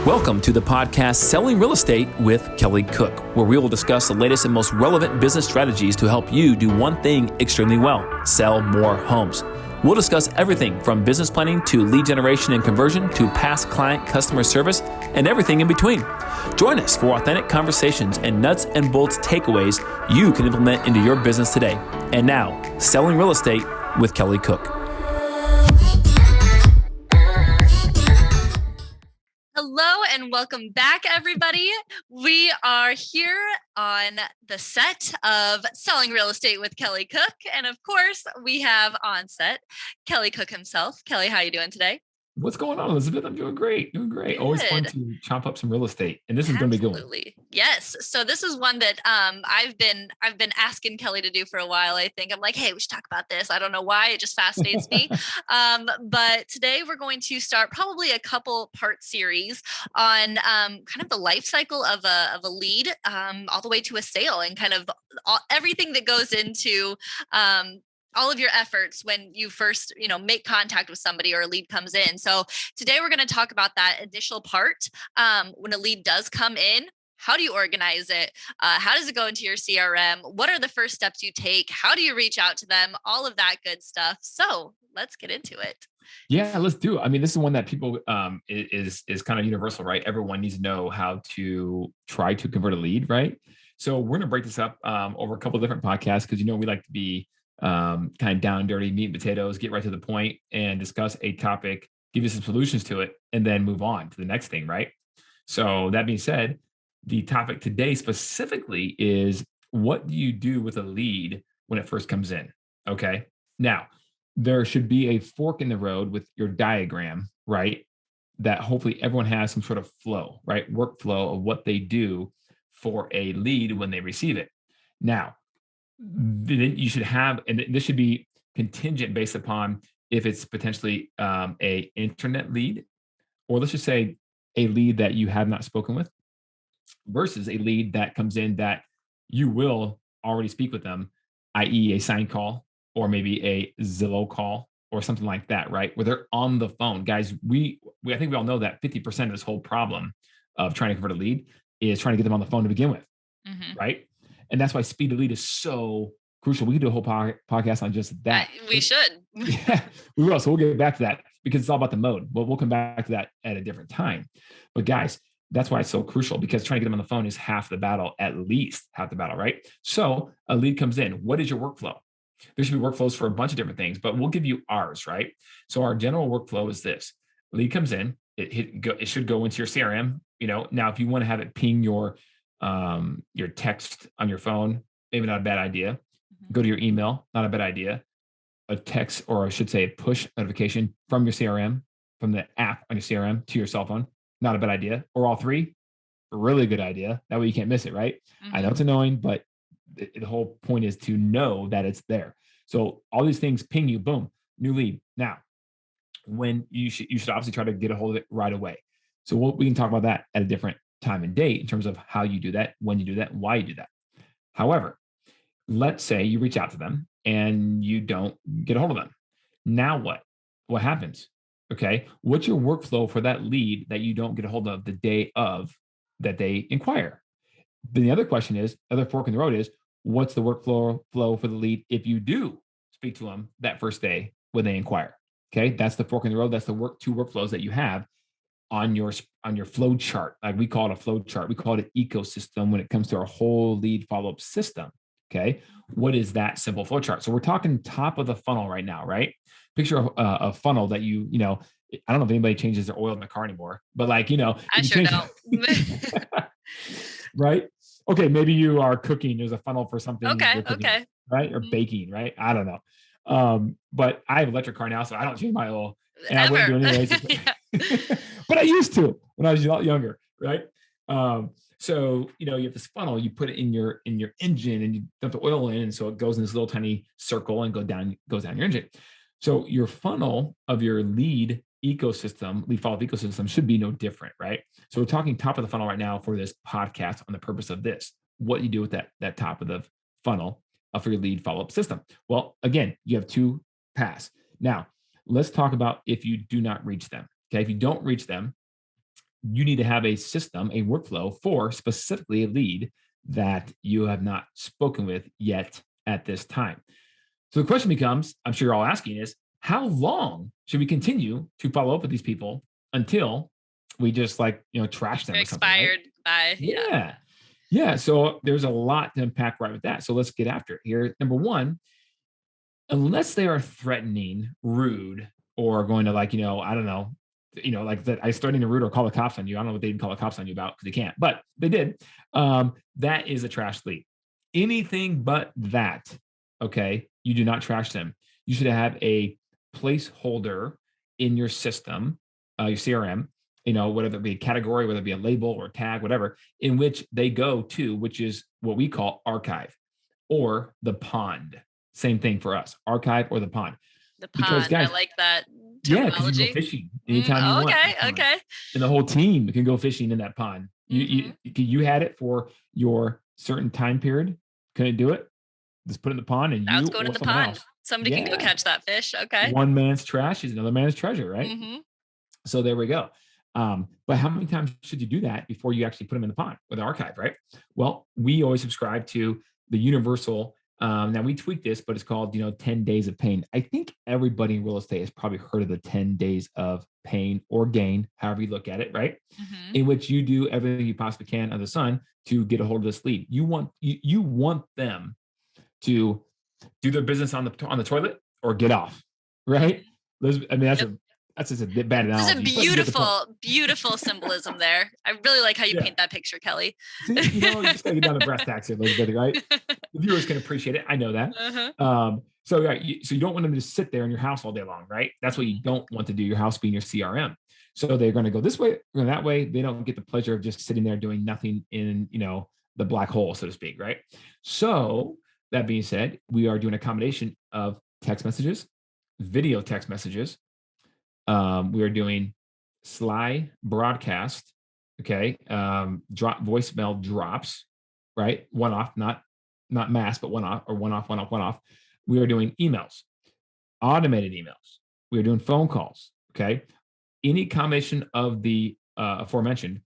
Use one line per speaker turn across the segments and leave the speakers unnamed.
Welcome to the podcast Selling Real Estate with Kelly Cook, where we will discuss the latest and most relevant business strategies to help you do one thing extremely well: sell more homes. We'll discuss everything from business planning to lead generation and conversion to past client customer service and everything in between. Join us for authentic conversations and nuts and bolts takeaways you can implement into your business today. And now, Selling Real Estate with Kelly Cook.
Hello and welcome back, everybody. We are here on the set of Selling Real Estate with Kelly Cook. And of course, we have on set Kelly Cook himself. Kelly, how are you doing today?
What's going on, Elizabeth? I'm doing great.
Good.
Always fun to chop up some real estate. And this is going to be good.
Absolutely. Yes. So this is one that I've been asking Kelly to do for a while. I think I'm like, hey, we should talk about this. I don't know why. It just fascinates me. But today we're going to start probably a couple part series on kind of the life cycle of a lead all the way to a sale, and kind of everything that goes into all of your efforts when you first, make contact with somebody or a lead comes in. So today we're going to talk about that initial part. When a lead does come in, how do you organize it? How does it go into your CRM? What are the first steps you take? How do you reach out to them? All of that good stuff. So let's get into it.
Yeah, let's do it. I mean, this is one that people is kind of universal, right? Everyone needs to know how to try to convert a lead, right? So we're going to break this up over a couple of different podcasts because, we like to be kind of down and dirty, meat and potatoes, get right to the point and discuss a topic, give you some solutions to it, and then move on to the next thing, right? So that being said, the topic today specifically is, what do you do with a lead when it first comes in? Okay. Now, there should be a fork in the road with your diagram, right? That hopefully everyone has some sort of flow, right? Workflow of what they do for a lead when they receive it. Now, then you should have, and this should be contingent based upon if it's potentially a internet lead, or let's just say a lead that you have not spoken with, versus a lead that comes in that you will already speak with them, i.e. a sign call or maybe a Zillow call or something like that, right? Where they're on the phone. Guys, I think we all know that 50% of this whole problem of trying to convert a lead is trying to get them on the phone to begin with, right? And that's why speed of lead is so crucial. We could do a whole podcast on just that.
We should.
Yeah, we will. So we'll get back to that because it's all about the mode. But we'll come back to that at a different time. But guys, that's why it's so crucial, because trying to get them on the phone is half the battle, at least half the battle, right? So a lead comes in. What is your workflow? There should be workflows for a bunch of different things, but we'll give you ours, right? So our general workflow is this. Lead comes in. It should go into your CRM. Now, if you want to have it ping your text on your phone, maybe not a bad idea. Go to your email, not a bad idea. A text, or I should say a push notification from your CRM, from the app on your CRM to your cell phone, not a bad idea. Or all three, a really good idea. That way you can't miss it, right? I know it's annoying, but the whole point is to know that it's there. So all these things ping you, boom, new lead. Now, when you should obviously try to get a hold of it right away. So we can talk about that at a different time and date in terms of how you do that, when you do that, why you do that. However, let's say you reach out to them and you don't get a hold of them. Now what? What happens? Okay. What's your workflow for that lead that you don't get a hold of the day of that they inquire? Then the other question is, other fork in the road is, what's the workflow for the lead if you do speak to them that first day when they inquire? Okay. That's the fork in the road. That's the two workflows that you have on your flow chart. Like we call it a flow chart. We call it an ecosystem when it comes to our whole lead follow-up system. Okay. What is that simple flow chart? So we're talking top of the funnel right now, right? Picture a funnel that I don't know if anybody changes their oil in the car anymore, but I
sure don't.
Right. Okay. Maybe you are cooking. There's a funnel for something.
Okay.
Cooking,
Okay.
Right. Or baking. Right. I don't know. But I have an electric car now, so I don't change my oil. And I wouldn't do it anyways. But I used to when I was a lot younger, right? So you have this funnel, you put it in your engine and you dump the oil in, and so it goes in this little tiny circle and goes down your engine. So your funnel of your lead follow-up ecosystem should be no different, right? So we're talking top of the funnel right now for this podcast on the purpose of this. What you do with that top of the funnel for your lead follow-up system. Well, again, you have two paths. Now, let's talk about if you do not reach them. Okay, if you don't reach them, you need to have a system, a workflow for specifically a lead that you have not spoken with yet at this time. So the question becomes, I'm sure you're all asking, is how long should we continue to follow up with these people until we just trash them
They're
or something, right?
expired by, yeah.
Yeah. Yeah. So there's a lot to unpack right with that. So let's get after it here. Number one, unless they are threatening, rude, or going to I don't know, like that I starting to rude or call the cops on you. I don't know what they'd call the cops on you about because they can't, but they did. That is a trash lead. Anything but that, okay, you do not trash them. You should have a placeholder in your system, your CRM, whether it be a category, whether it be a label or a tag, whatever, in which they go to, which is what we call archive or the pond. Same thing for us, archive or the pond.
The
Because
pond, I
guys,
like that
yeah, because you can go
terminology.
fishing anytime you want.
Okay, okay.
And the whole team can go fishing in that pond. You had it for your certain time period, couldn't do it. Just put it in the pond, and
Now
you
it's going
or
in the
someone
pond.
else.
Somebody can go catch that fish. Okay.
One man's trash is another man's treasure, right? So there we go. But how many times should you do that before you actually put them in the pond or the archive, right? Well, we always subscribe to the universal. Now we tweak this, but it's called, 10 days of pain. I think everybody in real estate has probably heard of the 10 days of pain or gain, however you look at it, right? In which you do everything you possibly can under the sun to get a hold of this lead. You want them to do their business on the toilet or get off, right? That's just a bad analogy.
There's a beautiful symbolism there. I really like how you paint that picture, Kelly.
See, you just gotta get down to brass tacks here a little bit, right? The viewers can appreciate it. I know that. So you don't want them to just sit there in your house all day long, right? That's what you don't want to do. Your house being your CRM. So they're going to go this way or that way. They don't get the pleasure of just sitting there doing nothing in, the black hole, so to speak, right? So that being said, we are doing a combination of text messages, video text messages. We are doing sly broadcast, okay, drop voicemail drops, right? One off, not mass, but one off, or one off, one off, one off. We are doing emails, automated emails. We are doing phone calls, okay? Any combination of the aforementioned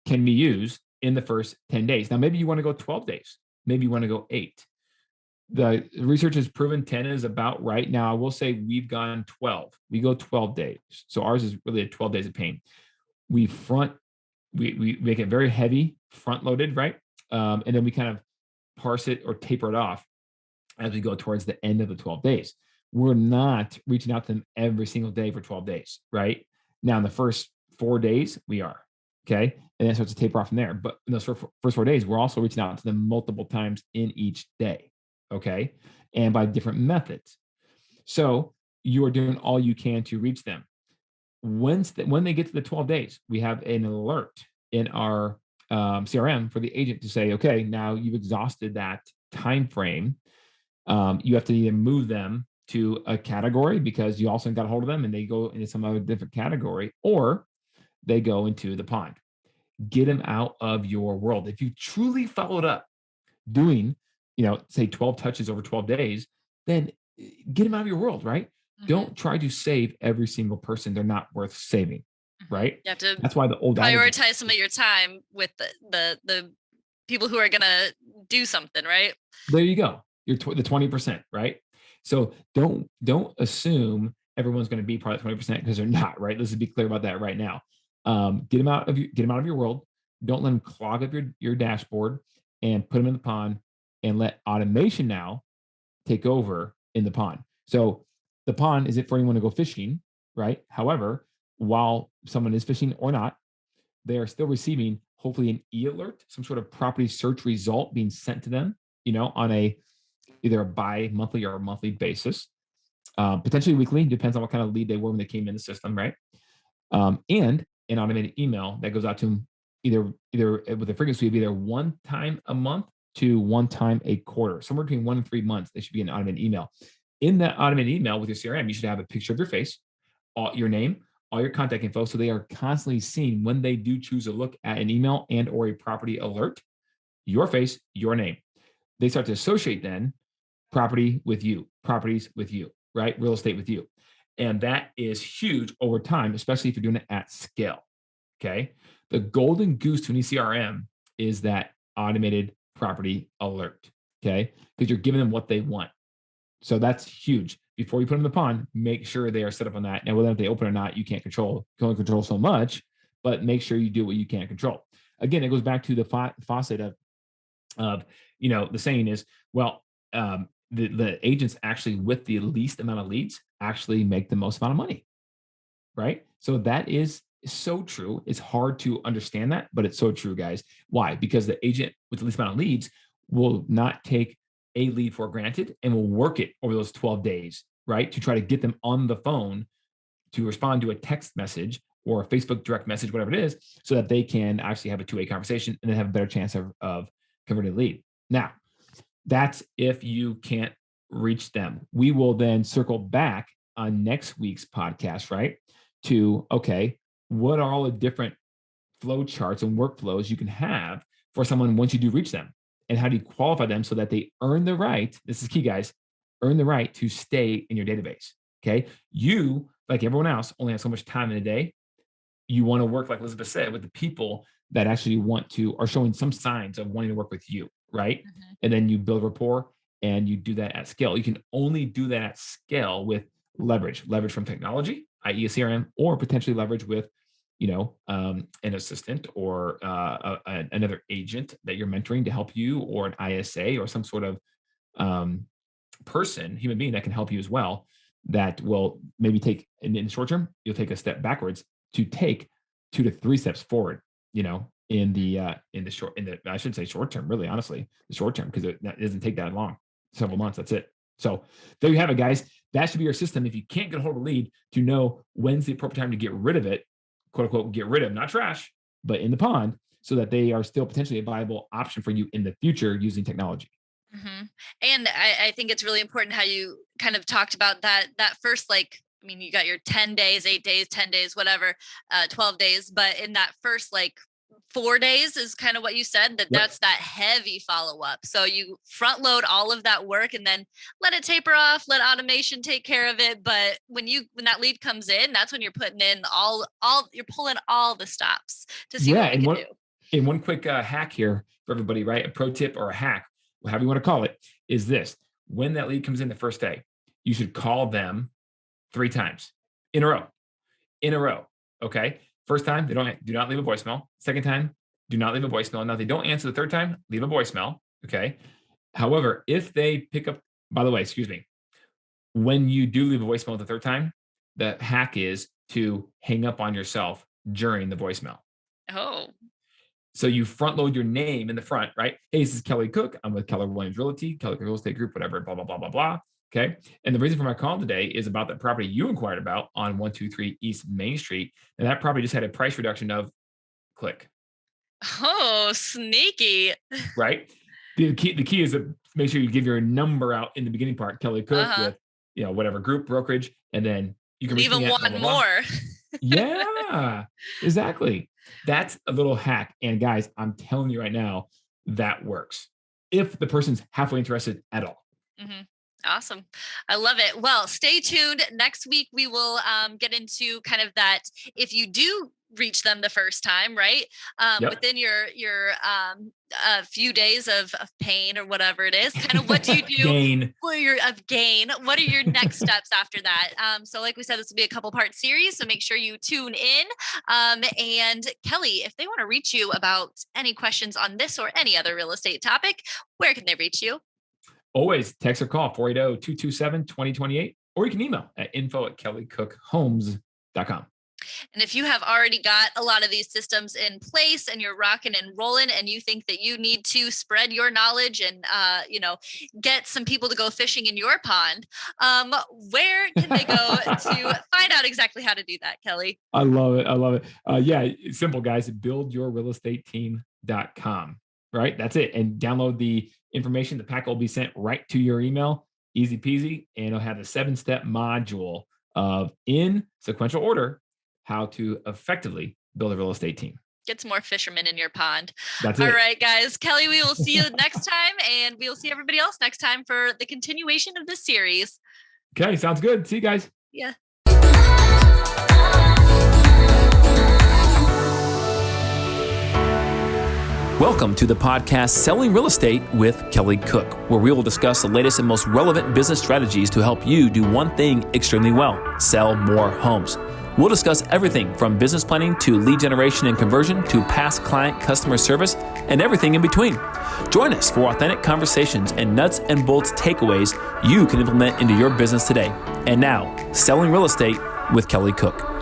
can be used in the first 10 days. Now, maybe you want to go 12 days. Maybe you want to go 8. The research has proven 10 is about right. Now, I will say we've gone 12. We go 12 days. So ours is really a 12 days of pain. We make it very heavy, front loaded, right? And then we kind of parse it or taper it off as we go towards the end of the 12 days. We're not reaching out to them every single day for 12 days, right? Now, in the first 4 days, we are, okay? And then it starts to taper off from there. But in those first 4 days, we're also reaching out to them multiple times in each day, okay? And by different methods. So you are doing all you can to reach them. When they get to the 12 days, we have an alert in our CRM for the agent to say, okay, now you've exhausted that time frame. You have to either move them to a category because you also got a hold of them and they go into some other different category, or they go into the pond. Get them out of your world. If you truly followed up doing, say 12 touches over 12 days, then get them out of your world, right? Don't try to save every single person. They're not worth saving, right?
You have to
That's why the old
prioritize some of your time with the people who are going to do something, right?
There you go. You're the 20%, right? So don't assume everyone's going to be part of 20% because they're not, right? Let's be clear about that right now. Get them out of your world. Don't let them clog up your dashboard, and put them in the pond, and let automation now take over in the pond. So the pond isn't for anyone to go fishing, right? However, while someone is fishing or not, they are still receiving hopefully an e-alert, some sort of property search result being sent to them, on either a bi-monthly or a monthly basis, potentially weekly, depends on what kind of lead they were when they came in the system, right? And an automated email that goes out to them either with a frequency of either one time a month to one time a quarter, somewhere between 1 and 3 months. They should be an automated email. In that automated email with your CRM, you should have a picture of your face, your name, all your contact info, so they are constantly seeing when they do choose to look at an email and or a property alert, your face, your name. They start to associate then property with you, properties with you, right? Real estate with you. And that is huge over time, especially if you're doing it at scale. Okay. The golden goose to any CRM is that automated property alert. Okay. Because you're giving them what they want. So that's huge. Before you put them in the pond, make sure they are set up on that. And whether they open or not, you can't control. You can only control so much, but make sure you do what you can't control. Again, it goes back to the faucet of the saying is, well, the agents actually with the least amount of leads actually make the most amount of money, right? So that is so true. It's hard to understand that, but it's so true, guys. Why? Because the agent with the least amount of leads will not take a lead for granted and will work it over those 12 days, right? To try to get them on the phone to respond to a text message or a Facebook direct message, whatever it is, so that they can actually have a two-way conversation and then have a better chance of converting a lead. Now, that's if you can't reach them. We will then circle back on next week's podcast, right? To, okay, what are all the different flow charts and workflows you can have for someone once you do reach them? And how do you qualify them so that they earn the right? This is key, guys, earn the right to stay in your database. Okay. You, like everyone else, only have so much time in a day. You want to work, like Elizabeth said, with the people that actually are showing some signs of wanting to work with you, right? Mm-hmm. And then you build rapport and you do that at scale. You can only do that at scale with leverage from technology, i.e. a CRM, or potentially leverage with, an assistant or another agent that you're mentoring to help you, or an ISA or some sort of human being that can help you as well. That will maybe take in the short term, you'll take a step backwards to take 2 to 3 steps forward, in the I should say short term, really, honestly, the short term, because it doesn't take that long, several months. That's it. So there you have it, guys. That should be your system. If you can't get a hold of a lead, to know when's the appropriate time to get rid of it, quote unquote, get rid of, not trash, but in the pond, so that they are still potentially a viable option for you in the future using technology.
Mm-hmm. And I think it's really important how you kind of talked about that first, you got your 10 days, 8 days, 10 days, whatever, 12 days. But in that first 4 days is kind of what you said, that's that heavy follow-up. So you front load all of that work and then let it taper off, let automation take care of it. But when that lead comes in, that's when you're putting in you're pulling all the stops to see what we can do.
And one quick hack here for everybody, right? A pro tip or a hack, however you want to call it, is this: when that lead comes in the first day, you should call them 3 times in a row. Okay. First time, do not leave a voicemail. Second time, do not leave a voicemail. Now, if they don't answer the third time, leave a voicemail. Okay. However, if they pick up, by the way, when you do leave a voicemail the third time, the hack is to hang up on yourself during the voicemail.
Oh.
So you front load your name in the front, right? Hey, this is Kelly Cook. I'm with Keller Williams Realty, Kelly Real Estate Group, whatever, blah, blah, blah, blah, blah. Okay. And the reason for my call today is about the property you inquired about on 123 East Main Street. And that property just had a price reduction of click.
Oh, sneaky.
Right. The key is to make sure you give your number out in the beginning part, Kelly Cook, with, whatever group, brokerage, and then you can
even want more.
Yeah, exactly. That's a little hack. And guys, I'm telling you right now, that works if the person's halfway interested at all.
Mm-hmm. Awesome. I love it. Well, stay tuned. Next week, we will get into kind of that. If you do reach them the first time, right? Within your few days of pain or whatever it is, kind of what do you do
gain?
What are your next steps after that? So like we said, this will be a couple part series. So make sure you tune in. And Kelly, if they want to reach you about any questions on this or any other real estate topic, where can they reach you?
Always text or call 480-227-2028, or you can email at info@kellycookhomes.com.
And if you have already got a lot of these systems in place and you're rocking and rolling and you think that you need to spread your knowledge and, get some people to go fishing in your pond, where can they go to find out exactly how to do that, Kelly?
I love it. It's simple, guys. buildyourrealestateteam.com. Right? That's it. And download the information. The packet will be sent right to your email. Easy peasy. And it'll have a 7-step module of, in sequential order, how to effectively build a real estate team.
Get some more fishermen in your pond.
That's it.
All right, guys. Kelly, we will see you next time, and we'll see everybody else next time for the continuation of this series.
Okay, sounds good. See you guys.
Yeah.
Welcome to the podcast Selling Real Estate with Kelly Cook, where we will discuss the latest and most relevant business strategies to help you do one thing extremely well: sell more homes. We'll discuss everything from business planning to lead generation and conversion to past client customer service and everything in between. Join us for authentic conversations and nuts and bolts takeaways you can implement into your business today. And now, Selling Real Estate with Kelly Cook.